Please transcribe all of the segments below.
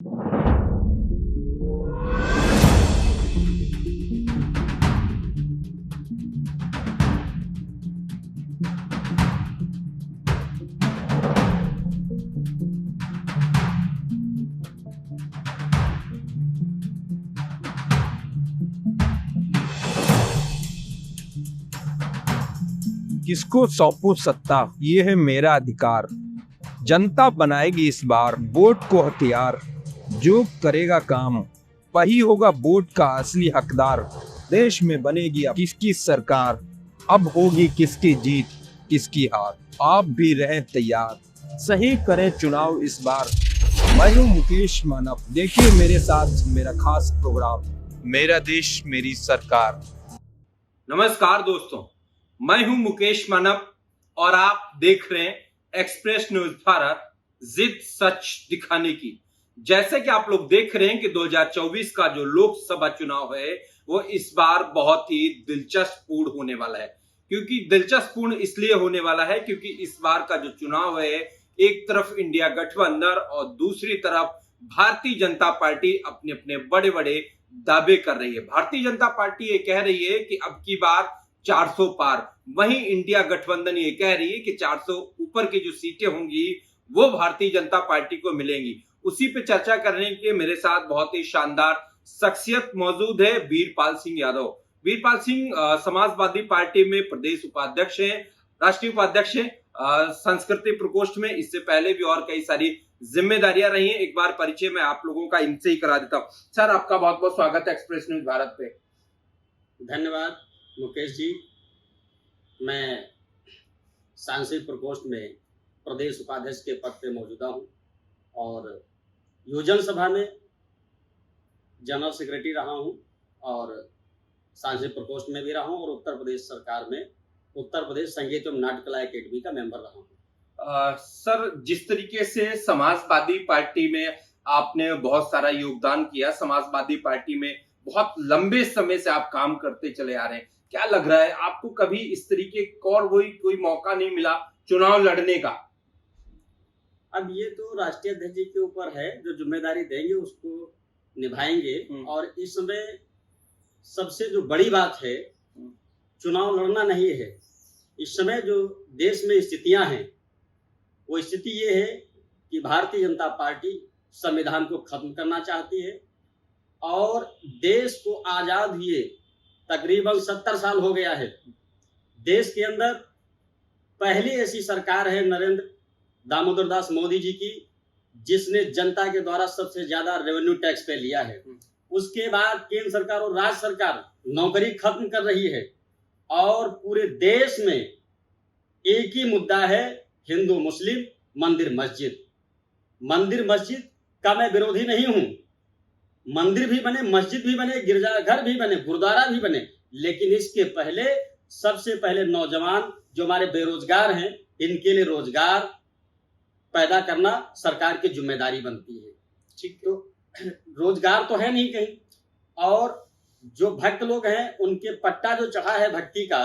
किसको सौंपू सत्ता, ये है मेरा अधिकार। जनता बनाएगी इस बार वोट को हथियार। जो करेगा काम वही होगा वोट का असली हकदार। देश में बनेगी अब किसकी सरकार, अब होगी किसकी जीत किसकी हार। आप भी रहें तैयार, सही करें चुनाव इस बार। मैं हूँ मुकेश मानव, देखिए मेरे साथ मेरा खास प्रोग्राम, मेरा देश मेरी सरकार। नमस्कार दोस्तों, मैं हूं मुकेश मानव और आप देख रहे हैं एक्सप्रेस न्यूज भारत, जिद सच दिखाने की। जैसे कि आप लोग देख रहे हैं कि 2024 का जो लोकसभा चुनाव है वो इस बार बहुत ही दिलचस्प होने वाला है। क्योंकि दिलचस्प इसलिए होने वाला है क्योंकि इस बार का जो चुनाव है, एक तरफ इंडिया गठबंधन और दूसरी तरफ भारतीय जनता पार्टी अपने अपने बड़े बड़े दावे कर रही है। भारतीय जनता पार्टी ये कह रही है कि अब की बार 400 पार, वहीं इंडिया गठबंधन ये कह रही है कि 400 ऊपर की जो सीटें होंगी वो भारतीय जनता पार्टी को मिलेंगी। उसी पे चर्चा करने के लिए मेरे साथ बहुत ही शानदार शख्सियत मौजूद है, वीरपाल सिंह यादव। वीरपाल सिंह समाजवादी पार्टी में प्रदेश उपाध्यक्ष हैं, राष्ट्रीय उपाध्यक्ष हैं, संस्कृति प्रकोष्ठ में इससे पहले भी और कई सारी जिम्मेदारियां रही हैं। एक बार परिचय मैं आप लोगों का इनसे ही करा देता हूं। सर, आपका बहुत बहुत स्वागत है एक्सप्रेस न्यूज भारत पे। धन्यवाद मुकेश जी। मैं सांसद प्रकोष्ठ में प्रदेश उपाध्यक्ष के पद पे मौजूदा हूं और योजन सभा में जनरल सेक्रेटरी रहा हूं और सांसद प्रकोष्ठ में भी रहा हूं और उत्तर प्रदेश सरकार में उत्तर प्रदेश संगीत एवं नाट्य कला अकेडमी का मेंबर रहा हूं। सर, जिस तरीके से समाजवादी पार्टी में आपने बहुत सारा योगदान किया, समाजवादी पार्टी में बहुत लंबे समय से आप काम करते चले आ रहे हैं, क्या लग रहा है आपको कभी इस तरीके का और कोई मौका नहीं मिला चुनाव लड़ने का? अब ये तो राष्ट्रीय अध्यक्ष जी के ऊपर है, जो जिम्मेदारी देंगे उसको निभाएंगे। और इस समय सबसे जो बड़ी बात है, चुनाव लड़ना नहीं है। इस समय जो देश में स्थितियां हैं वो स्थिति ये है कि भारतीय जनता पार्टी संविधान को खत्म करना चाहती है और देश को आजाद हुए तकरीबन 70 साल हो गया है। देश के अंदर पहली ऐसी सरकार है नरेंद्र दामोदर दास मोदी जी की, जिसने जनता के द्वारा सबसे ज्यादा रेवेन्यू टैक्स पे लिया है। उसके बाद केंद्र सरकार और राज्य सरकार नौकरी खत्म कर रही है और पूरे देश में एक ही मुद्दा है, हिंदू मुस्लिम मंदिर मस्जिद। मंदिर मस्जिद का मैं विरोधी नहीं हूं, मंदिर भी बने, मस्जिद भी बने, गिरजाघर भी बने, गुरुद्वारा भी बने, लेकिन इसके पहले सबसे पहले नौजवान जो हमारे बेरोजगार हैं, इनके लिए रोजगार पैदा करना सरकार की जिम्मेदारी बनती है। ठीक, तो रोजगार तो है नहीं कहीं, और जो भक्त लोग हैं उनके पट्टा जो चढ़ा है भक्ति का,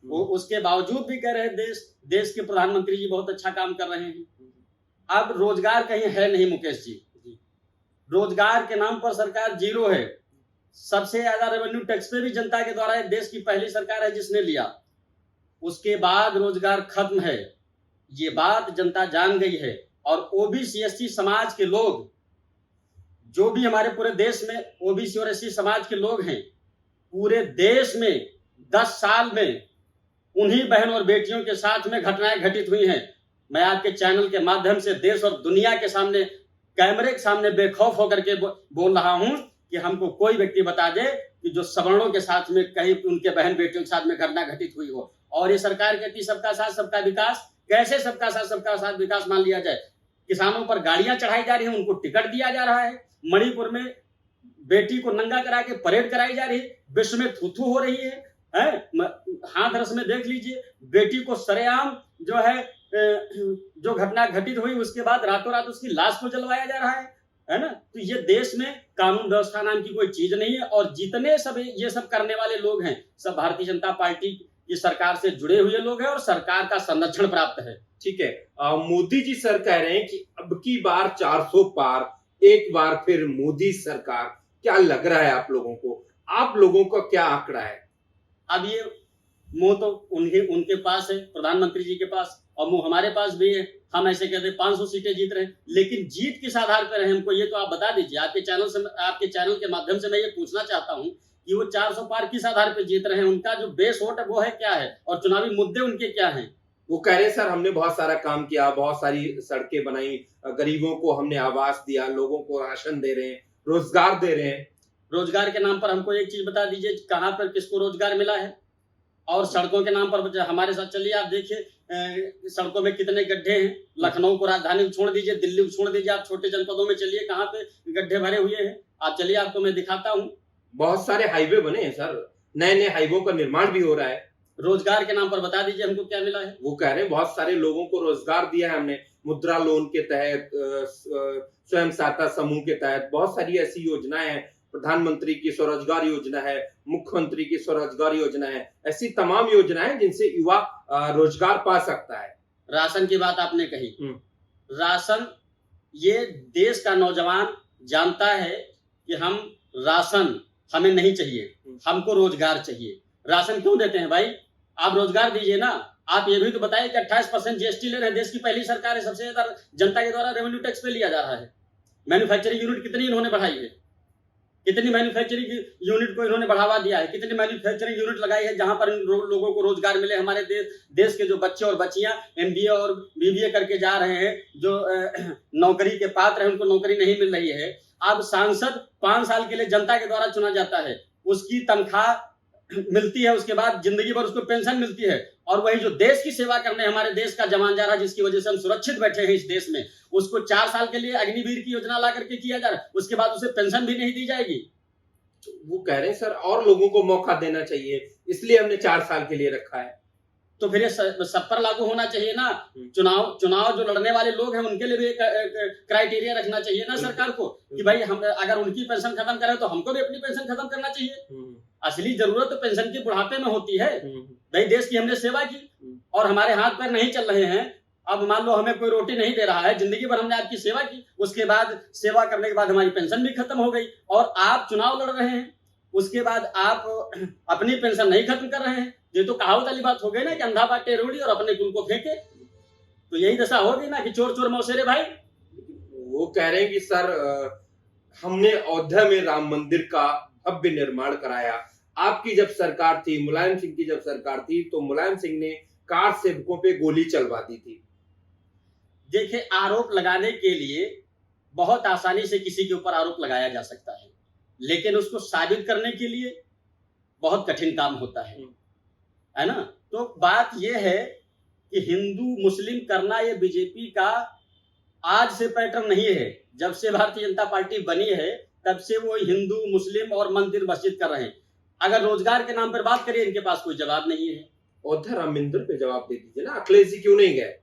वो उसके बावजूद भी कह रहे हैं देश के प्रधानमंत्री जी बहुत अच्छा काम कर रहे हैं। अब रोजगार कहीं है नहीं मुकेश जी, रोजगार के नाम पर सरकार जीरो है। सबसे ज्यादा रेवेन्यू टैक्स पे भी जनता के द्वारा देश की पहली सरकार है जिसने लिया। उसके बाद रोजगार खत्म है, ये बात जनता जान गई है। और ओबीसी एससी समाज के लोग, जो भी हमारे पूरे देश में ओबीसी और एससी समाज के लोग हैं, पूरे देश में 10 साल में उन्हीं बहन और बेटियों के साथ में घटनाएं घटित हुई हैं। मैं आपके चैनल के माध्यम से देश और दुनिया के सामने, कैमरे के सामने बेखौफ होकर के बोल रहा हूं कि हमको कोई व्यक्ति बता दे कि जो सवर्णों के साथ में कहीं उनके बहन बेटियों के साथ में घटना घटित हुई हो। और ये सरकार कहती सबका साथ सबका विकास। कैसे सबका साथ विकास मान लिया जाए? किसानों पर गाड़ियां चढ़ाई जा रही है, उनको टिकट दिया जा रहा है। मणिपुर में बेटी को नंगा करा के परेड कराई जा रही है, विश्व में थू हो रही है। हाथरस में देख लीजिए, बेटी को सरेआम जो है जो घटना घटित हुई उसके बाद रातों रात उसकी लाश को जलवाया जा रहा है ना। तो ये देश में कानून व्यवस्था नाम की कोई चीज नहीं है। और जितने सब ये सब करने वाले लोग हैं, सब भारतीय जनता पार्टी की सरकार से जुड़े हुए लोग हैं और सरकार का संरक्षण प्राप्त है। ठीक है, मोदी जी सर कह रहे हैं कि अब की बार 400 पार, एक बार फिर मोदी सरकार, क्या लग रहा है आप लोगों को? आप लोगों का क्या आंकड़ा है? अब ये मुंह तो उनके पास है, प्रधानमंत्री जी के पास, और मुंह हमारे पास भी है। हम ऐसे कहते हैं 500 सीटें जीत रहे हैं, लेकिन जीत किस आधार पर है हमको ये तो आप बता दीजिए। आपके चैनल के माध्यम से मैं ये पूछना चाहता हूँ कि वो 400 पार किस आधार पर जीत रहे हैं? उनका जो बेस वोट है वो है क्या है, और चुनावी मुद्दे उनके क्या हैं? वो कह रहे हैं सर हमने बहुत सारा काम किया, बहुत सारी सड़कें बनाई, गरीबों को हमने आवास दिया, लोगों को राशन दे रहे हैं, रोजगार दे रहे हैं। रोजगार के नाम पर हमको एक चीज बता दीजिए, कहाँ पर किसको रोजगार मिला है? और सड़कों के नाम पर हमारे साथ चलिए, आप देखिए सड़कों में कितने गड्ढे हैं। लखनऊ को राजधानी को छोड़ दीजिए, दिल्ली को छोड़ दीजिए, आप छोटे जनपदों में चलिए, कहाँ पे गड्ढे भरे हुए हैं। आप चलिए, आपको मैं दिखाता हूँ। बहुत सारे हाईवे बने हैं सर, नए नए हाईवे का निर्माण भी हो रहा है। रोजगार के नाम पर बता दीजिए हमको क्या मिला है? वो कह रहे हैं बहुत सारे लोगों को रोजगार दिया है हमने, मुद्रा लोन के तहत, स्वयं सहायता समूह के तहत बहुत सारी ऐसी योजनाएं हैं। प्रधानमंत्री की स्वरोजगार योजना है, मुख्यमंत्री की स्वरोजगार योजना है, ऐसी तमाम योजनाएं जिनसे युवा रोजगार पा सकता है। राशन की बात आपने कही, राशन, ये देश का नौजवान जानता है कि हम राशन हमें नहीं चाहिए, हमको रोजगार चाहिए। राशन क्यों देते हैं भाई? आप रोजगार दीजिए ना। आप ये भी तो बताइए कि 28% जीएसटी ले रहे हैं, देश की पहली सरकार है, सबसे ज्यादा जनता के द्वारा रेवेन्यू टैक्स पे लिया जा रहा है। मैन्युफैक्चरिंग यूनिट कितनी इन्होंने बढ़ाई है, कितनी मैन्युफैक्चरिंग यूनिट को इन्होंने बढ़ावा दिया है, कितनी मैन्युफैक्चरिंग यूनिट लगाई है जहां पर लोगों को रोजगार मिले। हमारे देश के जो बच्चे और बच्चियां एमबीए और बीबीए करके जा रहे हैं, जो नौकरी के पात्र हैं, उनको नौकरी नहीं मिल रही है। अब सांसद 5 साल के लिए जनता के द्वारा चुना जाता है, उसकी तनख्वाह मिलती है, उसके बाद जिंदगी भर उसको पेंशन मिलती है, और वही जो देश की सेवा करने हमारे देश का जवान जा रहा है, जिसकी वजह से हम सुरक्षित बैठे हैं इस देश में, उसको 4 साल के लिए अग्निवीर की योजना ला करके किया जा रहा है, उसके बाद उसे पेंशन भी नहीं दी जाएगी। वो कह रहे हैं सर और लोगों को मौका देना चाहिए, इसलिए हमने 4 साल के लिए रखा है। तो फिर ये सब पर लागू होना चाहिए ना। चुनाव जो लड़ने वाले लोग हैं उनके लिए भी क्राइटेरिया रखना चाहिए ना सरकार को, कि भाई हम अगर उनकी पेंशन खत्म करें तो हमको भी अपनी पेंशन खत्म करना चाहिए। असली जरूरत तो पेंशन की बुढ़ापे में होती है। भाई देश की हमने सेवा की और हमारे हाथ पैर नहीं चल रहे हैं, अब मान लो हमें कोई रोटी नहीं दे रहा है, जिंदगी भर हमने आपकी सेवा की, उसके बाद सेवा करने के बाद हमारी पेंशन भी खत्म हो गई, और आप चुनाव लड़ रहे हैं, उसके बाद आप अपनी पेंशन नहीं खत्म कर रहे हैं। ये तो कहावत वाली बात हो गई ना कि अंधा बाटे रोड़ी और अपने कुल को फेंके। तो यही दशा होगी ना कि चोर चोर मौसेरे भाई। वो कह रहे हैं कि सर हमने अयोध्या में राम मंदिर का भव्य निर्माण कराया। आपकी जब सरकार थी, मुलायम सिंह की जब सरकार थी, तो मुलायम सिंह ने कार सेवकों पे गोली चलवा दी थी। देखिए, आरोप लगाने के लिए बहुत आसानी से किसी के ऊपर आरोप लगाया जा सकता है, लेकिन उसको साबित करने के लिए बहुत कठिन काम होता है ना। तो बात यह है कि हिंदू मुस्लिम करना ये बीजेपी का आज से पैटर्न नहीं है। जब से भारतीय जनता पार्टी बनी है तब से वो हिंदू मुस्लिम और मंदिर मस्जिद कर रहे हैं। अगर रोजगार के नाम पर बात करिए, इनके पास कोई जवाब नहीं है। अयोध्या राम मंदिर पे जवाब दे दीजिए ना, अखिलेश जी क्यों नहीं गए?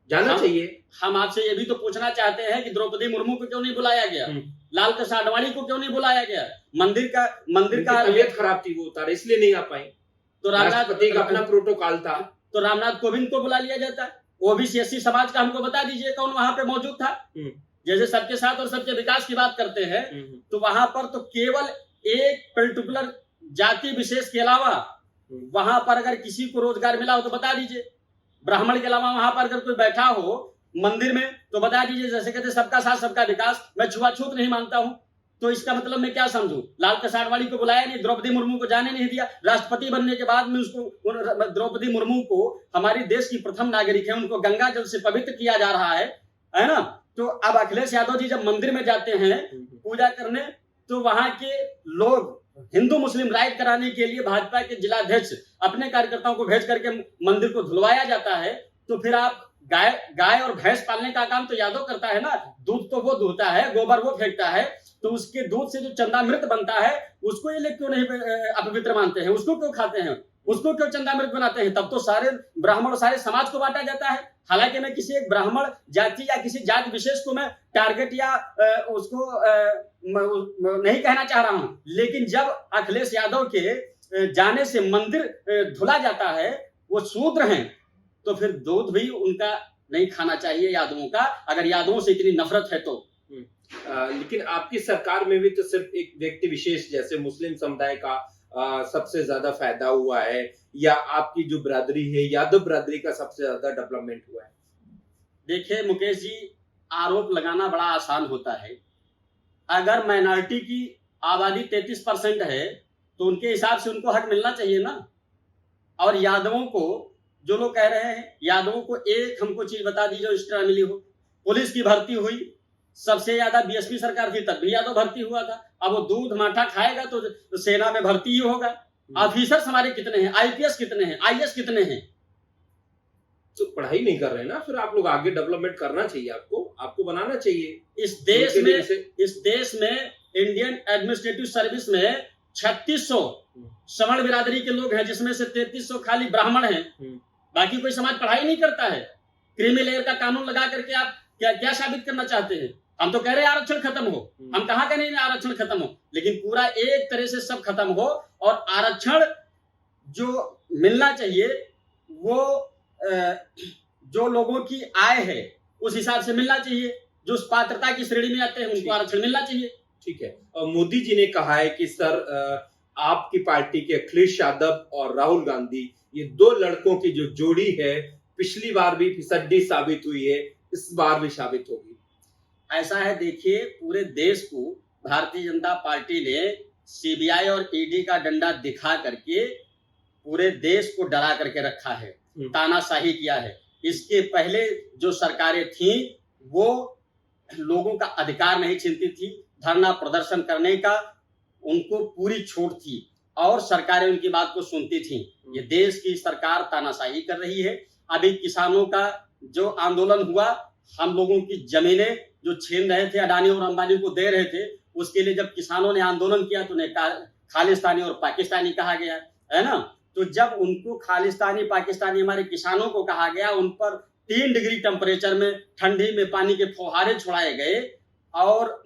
जाना चाहिए। हम आपसे ये भी तो पूछना चाहते हैं कि द्रौपदी मुर्मू को क्यों नहीं बुलाया गया, लाल कृष्ण आडवाणी को क्यों नहीं बुलाया गया? मंदिर का तबीयत खराब थी, वो उतारे इसलिए नहीं आ पाए। तो राष्ट्रपति का अपना प्रोटोकॉल था, तो रामनाथ कोविंद को बुला लिया जाता। ओबीसी एससी समाज का हमको बता दीजिए कौन वहां पे मौजूद था। जैसे सबके साथ और सबके विकास की बात करते हैं, तो वहां पर तो केवल एक पर्टिकुलर जाति विशेष के अलावा वहां पर अगर किसी को रोजगार मिला हो तो बता दीजिए। ब्राह्मण के अलावा वहां पर अगर कोई बैठा हो मंदिर में तो बता दीजिए। जैसे कहते सबका साथ सबका विकास, मैं छुआछूत नहीं मानता हूं, तो इसका मतलब मैं क्या समझूं? लाल कृष्ण आडवाणी को बुलाया नहीं, द्रौपदी मुर्मू को जाने नहीं दिया। राष्ट्रपति बनने के बाद में उसको, द्रौपदी मुर्मू को हमारी देश की प्रथम नागरिक है, उनको गंगा जल से पवित्र किया जा रहा है ना। तो अब अखिलेश यादव जी जब मंदिर में जाते हैं पूजा करने, तो वहां के लोग हिंदू मुस्लिम राइट कराने के लिए भाजपा के जिलाध्यक्ष अपने कार्यकर्ताओं को भेज करके मंदिर को धुलवाया जाता है। तो फिर आप गाय और भैंस पालने का काम तो यादव करता है ना, दूध तो वो दूहता है, गोबर वो फेंकता है, तो उसके दूध से जो चंदामृत बनता है उसको ये लोग क्यों नहीं अपवित्र मानते हैं? उसको क्यों खाते हैं? उसको क्यों चंदामृत बनाते हैं? तब तो सारे ब्राह्मण और सारे समाज को बांटा जाता है। हालांकि मैं किसी एक ब्राह्मण जाति या किसी जाति विशेष को मैं टारगेट या उसको नहीं कहना चाह रहा हूं, लेकिन जब अखिलेश यादव के जाने से मंदिर धुला जाता है, वो शूद्र हैं, तो फिर दूध भी उनका नहीं खाना चाहिए यादवों का। अगर यादवों से इतनी नफरत है तो लेकिन आपकी सरकार में भी तो सिर्फ एक व्यक्ति विशेष जैसे मुस्लिम समुदाय का सबसे ज्यादा फायदा हुआ है, या आपकी जो बिरादरी है यादव बिरादरी का सबसे ज्यादा डेवलपमेंट हुआ है? देखिए मुकेश जी, आरोप लगाना बड़ा आसान होता है। अगर माइनॉरिटी की आबादी 33% है तो उनके हिसाब से उनको हक मिलना चाहिए ना। और यादवों को, जो लोग कह रहे हैं, यादवों को एक हमको चीज बता दी जो एक्स्ट्रा मिली हो। पुलिस की भर्ती हुई, सबसे ज्यादा बीएसपी सरकार थी तब भी यादव भर्ती हुआ था। अब वो दूध माठा खाएगा तो सेना में भर्ती ही होगा। ऑफिसर्स हमारे कितने हैं, आईपीएस कितने हैं, आईएएस कितने हैं? तो पढ़ाई नहीं कर रहे ना, फिर आप लोग आगे डेवलपमेंट करना चाहिए, आपको बनाना चाहिए। इस देश में इंडियन एडमिनिस्ट्रेटिव सर्विस में 3600 सवर्ण बिरादरी के लोग हैं, जिसमें से 3300 खाली ब्राह्मण हैं। बाकी कोई समाज पढ़ाई नहीं करता है। क्रीमी लेयर का कानून लगा करके आप क्या साबित करना चाहते हैं? हम तो कह रहे हैं आरक्षण खत्म हो, हम कहाँ कह रहे हैं आरक्षण खत्म हो, लेकिन पूरा एक तरह से सब खत्म हो और आरक्षण जो मिलना चाहिए वो जो लोगों की आय है उस हिसाब से मिलना चाहिए। जो उस पात्रता की श्रेणी में आते हैं उनको आरक्षण मिलना चाहिए। ठीक है। और मोदी जी ने कहा है कि सर आपकी पार्टी के अखिलेश यादव और राहुल गांधी, ये दो लड़कों की जो जोड़ी है पिछली बार भी फिसड्डी साबित हुई है, इस बार भी साबित होगी। ऐसा है, देखिए पूरे देश को भारतीय जनता पार्टी ने सीबीआई और ईडी का डंडा दिखा करके पूरे देश को डरा करके रखा है, तानाशाही किया है। इसके पहले जो सरकारें थीं वो लोगों का अधिकार नहीं छीनती थी, धरना प्रदर्शन करने का उनको पूरी छूट थी और सरकारें उनकी बात को सुनती थीं। ये देश की सरकार तानाशाही कर रही है। अभी किसानों का जो आंदोलन हुआ, हम लोगों की जमीनें जो छीन रहे थे, अडानी और अंबानी को दे रहे थे, उसके लिए जब किसानों ने आंदोलन किया तो उन्हें खालिस्तानी और पाकिस्तानी कहा गया, है ना। तो जब उनको खालिस्तानी पाकिस्तानी हमारे किसानों को कहा गया, उन पर 3 डिग्री टेम्परेचर में ठंडी में पानी के फौहारे छुड़ाए गए और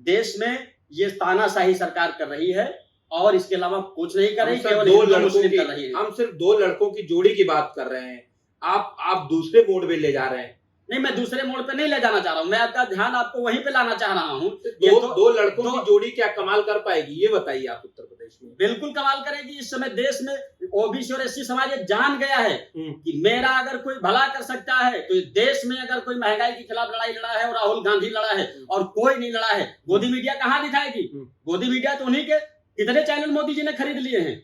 देश में ये तानाशाही सरकार कर रही है और इसके अलावा कुछ नहीं कर रही, केवल दो लड़कों की, कर रही है। हम सिर्फ 2 लड़कों की जोड़ी की बात कर रहे हैं, आप दूसरे मोड पे ले जा रहे हैं। नहीं, मैं दूसरे मोड़ पे नहीं ले जाना चाह रहा हूँ, मैं आपका ध्यान आपको वहीं पे लाना चाह रहा हूँ। दो लड़कों की जोड़ी क्या कमाल कर पाएगी, ये बताइए आप उत्तर प्रदेश में। बिल्कुल कमाल करेगी। इस समय देश में ओबीसी और एससी समाज ये जान गया है कि मेरा अगर कोई भला कर सकता है तो देश में अगर कोई महंगाई के खिलाफ लड़ाई लड़ा है और राहुल गांधी लड़ा है और कोई नहीं लड़ा है, गोदी मीडिया कहाँ दिखाएगी? गोदी मीडिया तो उन्हीं के कितने चैनल मोदी जी ने खरीद लिए हैं।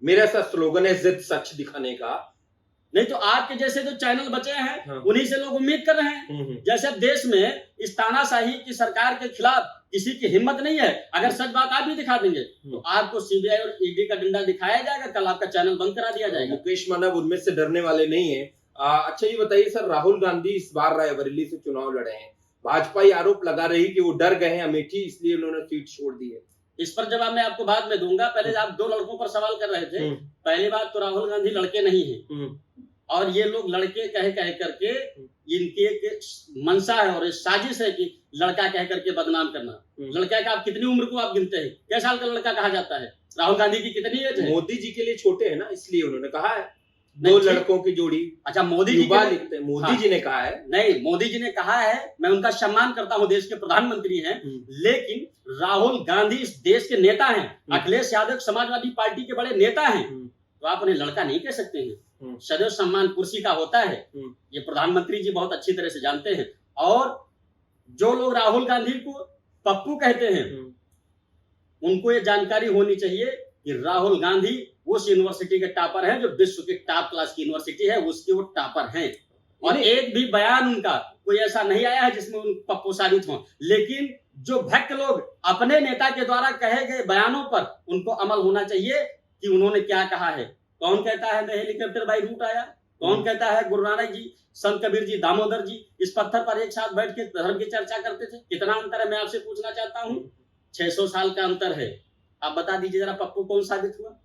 मेरा सा स्लोगन है जिद सच दिखाने का। नहीं तो आपके जैसे जो चैनल बचे हैं उन्हीं से लोग उम्मीद कर रहे हैं। जैसे देश में इस तानाशाही की सरकार के खिलाफ किसी की हिम्मत नहीं है, अगर सच बात आप भी दिखा देंगे तो आपको सीबीआई और ईडी का डंडा दिखाया जाएगा, कल आपका चैनल बंद करा दिया जाएगा। मुकेश मानव उनमें से डरने वाले नहीं है। अच्छा ये बताइए सर, राहुल गांधी इस बार रायबरेली से चुनाव लड़े हैं, भाजपा ये आरोप लगा रही कि वो डर गए हैं अमेठी, इसलिए उन्होंने सीट छोड़ दी है। इस पर जवाब मैं आपको बाद में दूंगा। पहले आप 2 लड़कों पर सवाल कर रहे थे। पहली बात तो राहुल गांधी लड़के नहीं है और ये लोग लड़के कह करके इनकी एक मंशा है और साजिश है कि लड़का कह करके बदनाम करना। लड़का का आप कितनी उम्र को आप गिनते हैं? क्या साल का लड़का कहा जाता है? राहुल गांधी की कितनी एज है? मोदी जी के लिए छोटे है ना, इसलिए उन्होंने कहा है 2 लड़कों की जोड़ी। अच्छा, मोदी जी लिखते हैं, मोदी जी ने कहा है। नहीं, मोदी जी ने कहा है, मैं उनका सम्मान करता हूं, देश के प्रधानमंत्री हैं, लेकिन राहुल गांधी इस देश के नेता हैं, अखिलेश यादव समाजवादी पार्टी के बड़े नेता हैं, तो आप उन्हें लड़का नहीं कह सकते हैं। सदैव सम्मान कुर्सी का होता है, ये प्रधानमंत्री जी बहुत अच्छी तरह से जानते हैं। और जो लोग राहुल गांधी को पप्पू कहते हैं उनको ये जानकारी होनी चाहिए कि राहुल गांधी उस यूनिवर्सिटी के टॉपर हैं जो विश्व की टॉप क्लास की यूनिवर्सिटी है, उसके वो टॉपर हैं। और एक भी बयान उनका कोई ऐसा नहीं आया है जिसमें उन पप्पू साबित हो। लेकिन जो भक्त लोग अपने नेता के द्वारा कहे गए बयानों पर उनको अमल होना चाहिए कि उन्होंने क्या कहा है। कौन कहता है मैं हेलीकॉप्टर बाई रूट आया? कौन कहता है गुरु नानक जी, संत कबीर जी, दामोदर जी इस पत्थर पर एक साथ बैठ के धर्म की चर्चा करते थे? कितना अंतर है मैं आपसे पूछना चाहता हूँ। 600 साल का अंतर है। आप बता दीजिए जरा पप्पू कौन साबित हुआ?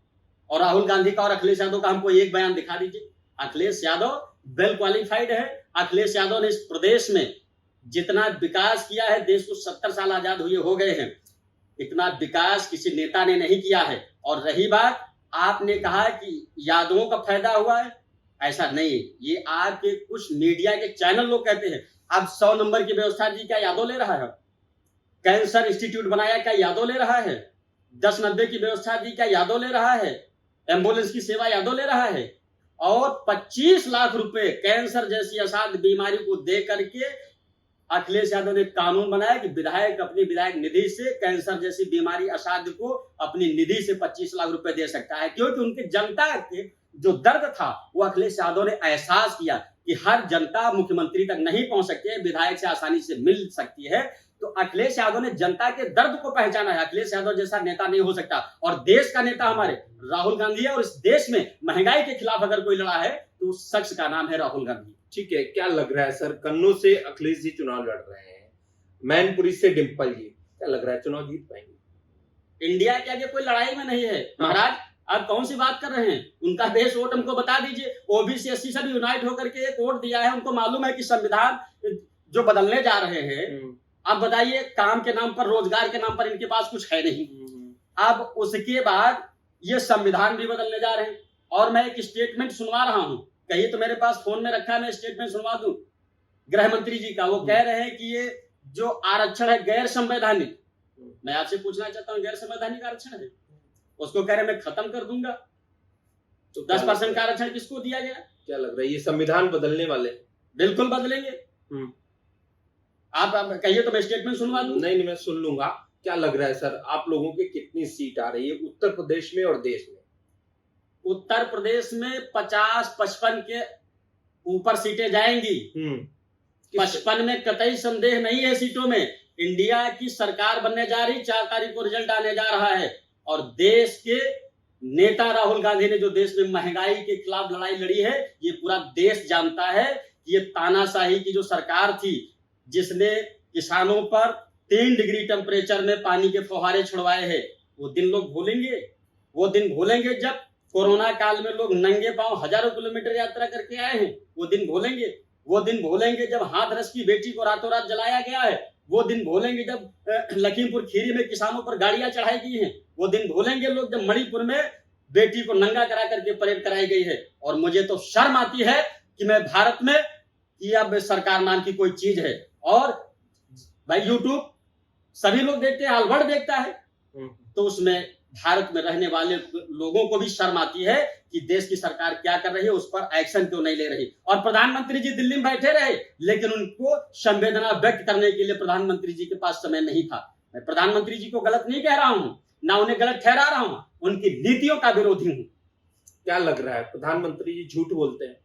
और राहुल गांधी का और अखिलेश यादव का हमको एक बयान दिखा दीजिए। अखिलेश यादव वेल क्वालिफाइड है। अखिलेश यादव ने इस प्रदेश में जितना विकास किया है, देश को 70 साल आजाद हुए हो गए हैं, इतना विकास किसी नेता ने नहीं किया है। और रही बात, आपने कहा कि यादवों का फायदा हुआ है, ऐसा नहीं, ये आपके कुछ मीडिया के चैनल लोग कहते हैं। अब 100 नंबर की व्यवस्था जी क्या यादव ले रहा है? कैंसर इंस्टीट्यूट बनाया, क्या यादव ले रहा है? 10-90 की व्यवस्था दी, क्या यादव ले रहा है? एम्बुलेंस की सेवा यादव ले रहा है? और 25 लाख रुपए कैंसर जैसी असाध्य बीमारी को दे करके अखिलेश यादव ने कानून बनाया कि विधायक अपनी विधायक निधि से कैंसर जैसी बीमारी असाध्य को अपनी निधि से 25 लाख रुपए दे सकता है, क्योंकि उनकी जनता के जो दर्द था वो अखिलेश यादव ने एहसास किया कि हर जनता मुख्यमंत्री तक नहीं पहुंच सकती है, विधायक से आसानी से मिल सकती है। तो अखिलेश यादव ने जनता के दर्द को पहचाना है। अखिलेश यादव जैसा नेता नहीं हो सकता, और देश का नेता हमारे राहुल गांधी है, और इस देश में महंगाई के खिलाफ अगर कोई लड़ा है तो उस शख्स का नाम है राहुल गांधी। ठीक है, क्या लग रहा है सर, कन्नौज से अखिलेश जी चुनाव लड़ रहे हैं, मैनपुरी से डिम्पल जी, क्या लग रहा है चुनाव जीत पाएंगे? इंडिया के आगे कोई लड़ाई में नहीं है महाराज, आप कौन सी बात कर रहे हैं? उनका बेस वोट हमको बता दीजिए। ओबीसी एससी सब यूनाइट होकर के एक वोट दिया है, उनको मालूम है कि संविधान जो बदलने जा रहे हैं, अब बताइए काम के नाम पर, रोजगार के नाम पर इनके पास कुछ है नहीं। अब उसके बाद ये संविधान भी बदलने जा रहे हैं, और मैं एक स्टेटमेंट सुनवा रहा हूं, कहिए तो मेरे पास फोन में रखा है, मैं स्टेटमेंट सुनवा दूं गृह मंत्री जी का। वो कह रहे हैं कि ये जो आरक्षण है गैर संवैधानिक। मैं आपसे पूछना चाहता हूँ, गैर संवैधानिक आरक्षण है, उसको कह रहे मैं खत्म कर दूंगा। तो 10% का आरक्षण किसको दिया गया? क्या लग रहा है ये संविधान बदलने वाले? बिल्कुल बदलेंगे। आप कहिए तो मैं स्टेटमेंट सुनवा दूं। नहीं, मैं सुन लूंगा। क्या लग रहा है सर, आप लोगों के कितनी सीट आ रही है उत्तर प्रदेश में और देश में? उत्तर प्रदेश में 50-55 के ऊपर सीटें जाएंगी। 55 में कतई संदेह नहीं है सीटों में। इंडिया की सरकार बनने जा रही, 4 तारीख को रिजल्ट आने जा रहा है, और देश के नेता राहुल गांधी ने जो देश में महंगाई के खिलाफ लड़ाई लड़ी है, ये पूरा देश जानता है कि ये तानाशाही की जो सरकार थी, जिसने किसानों पर 3 डिग्री टेम्परेचर में पानी के फुहारे छुड़वाए हैं, वो दिन लोग भूलेंगे? वो दिन भूलेंगे जब कोरोना काल में लोग नंगे पांव हजारों किलोमीटर यात्रा करके आए हैं? वो दिन भूलेंगे? वो दिन भूलेंगे जब हाथरस की बेटी को रातों रात जलाया गया है? वो दिन भूलेंगे जब लखीमपुर खीरी में किसानों पर गाड़ियां चढ़ाई गई हैं? वो दिन भूलेंगे लोग जब मणिपुर में बेटी को नंगा करा करके परेड कराई गई है? और मुझे तो शर्म आती है कि मैं भारत में कि अब सरकार नाम की कोई चीज है। और भाई यूट्यूब सभी लोग देखते हैं, अलवड़ देखता है, तो उसमें भारत में रहने वाले लोगों को भी शर्म आती है कि देश की सरकार क्या कर रही है, उस पर एक्शन क्यों नहीं ले रही। और प्रधानमंत्री जी दिल्ली में बैठे रहे, लेकिन उनको संवेदना व्यक्त करने के लिए प्रधानमंत्री जी के पास समय नहीं था। मैं प्रधानमंत्री जी को गलत नहीं कह रहा हूं, ना उन्हें गलत ठहरा रहा हूं, उनकी नीतियों का विरोधी हूं। क्या लग रहा है प्रधानमंत्री जी झूठ बोलते हैं?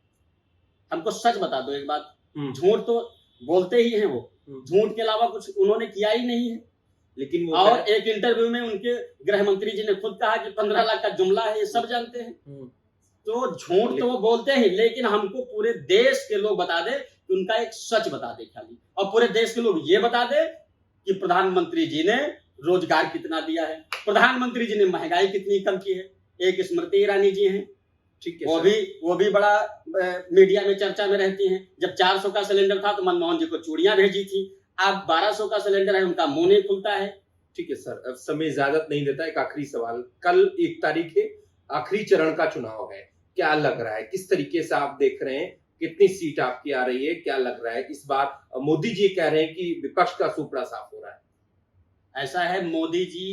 हमको सच बता दो एक बात, झूठ तो बोलते ही हैं, वो झूठ के अलावा कुछ उन्होंने किया ही नहीं है। लेकिन और एक इंटरव्यू में उनके गृह मंत्री जी ने खुद कहा कि 15 लाख का जुमला है, ये सब जानते हैं। तो झूठ तो वो बोलते हैं, लेकिन हमको पूरे देश के लोग बता दे कि उनका एक सच बता दे खाली, और पूरे देश के लोग ये बता दे कि प्रधानमंत्री जी ने रोजगार कितना दिया है, प्रधानमंत्री जी ने महंगाई कितनी कम की है। एक स्मृति ईरानी जी हैं, ठीक है, वो भी बड़ा मीडिया में चर्चा में रहती हैं। जब 400 का सिलेंडर था तो मनमोहन जी को चूड़ियां भेजी थी, अब 1200 का सिलेंडर है, उनका मुंह नहीं खुलता है। ठीक है सर, अब समय इजाजत नहीं देता, एक आखिरी सवाल, कल 1 तारीख है, आखिरी चरण का चुनाव है, क्या लग रहा है, किस तरीके से आप देख रहे हैं, कितनी सीट आपकी आ रही है, क्या लग रहा है इस बार? मोदी जी कह रहे हैं कि विपक्ष का सुपड़ा साफ हो रहा है। ऐसा है, मोदी जी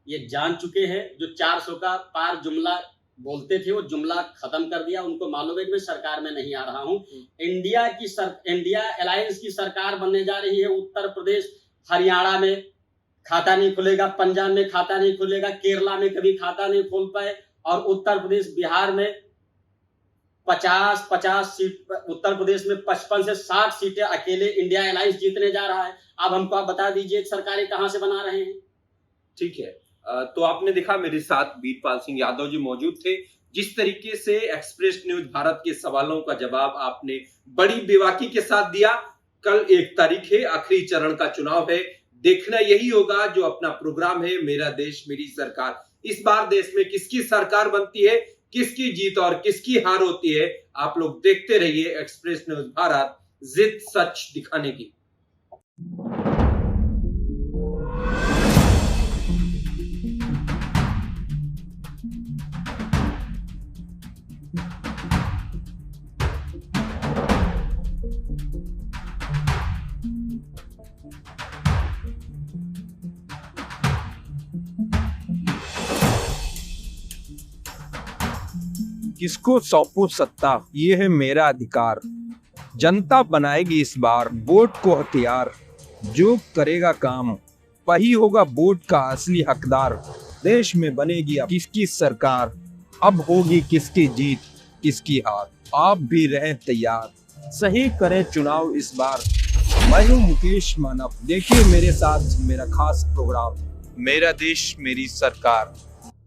ये जान चुके हैं, जो 400 का पार जुमला बोलते थे वो जुमला खत्म कर दिया। उनको मालूम है कि मैं सरकार में नहीं आ रहा हूं। इंडिया अलायंस की सरकार बनने जा रही है। उत्तर प्रदेश हरियाणा में खाता नहीं खुलेगा, पंजाब में खाता नहीं खुलेगा, केरला में कभी खाता नहीं खोल पाए, और उत्तर प्रदेश बिहार में 50 सीट, उत्तर प्रदेश में 55 से 60 सीटें अकेले इंडिया अलायंस जीतने जा रहा है। अब हमको आप बता दीजिए सरकारें कहां से बना रहे हैं? ठीक है, तो आपने देखा मेरे साथ वीरपाल सिंह यादव जी मौजूद थे। जिस तरीके से एक्सप्रेस न्यूज भारत के सवालों का जवाब आपने बड़ी बेबाकी के साथ दिया। कल 1 तारीख है, आखिरी चरण का चुनाव है, देखना यही होगा जो अपना प्रोग्राम है मेरा देश मेरी सरकार, इस बार देश में किसकी सरकार बनती है, किसकी जीत और किसकी हार होती है। आप लोग देखते रहिए एक्सप्रेस न्यूज भारत, जिद सच दिखाने की। किसको सौंपू सत्ता, ये है मेरा अधिकार। जनता बनाएगी इस बार वोट को हथियार। जो करेगा काम वही होगा वोट का असली हकदार। देश में बनेगी अब किसकी सरकार, अब होगी किसकी जीत किसकी हार। आप भी रहें तैयार, सही करें चुनाव इस बार। मैं हूँ मुकेश मानव, देखिए मेरे साथ मेरा खास प्रोग्राम, मेरा देश मेरी सरकार।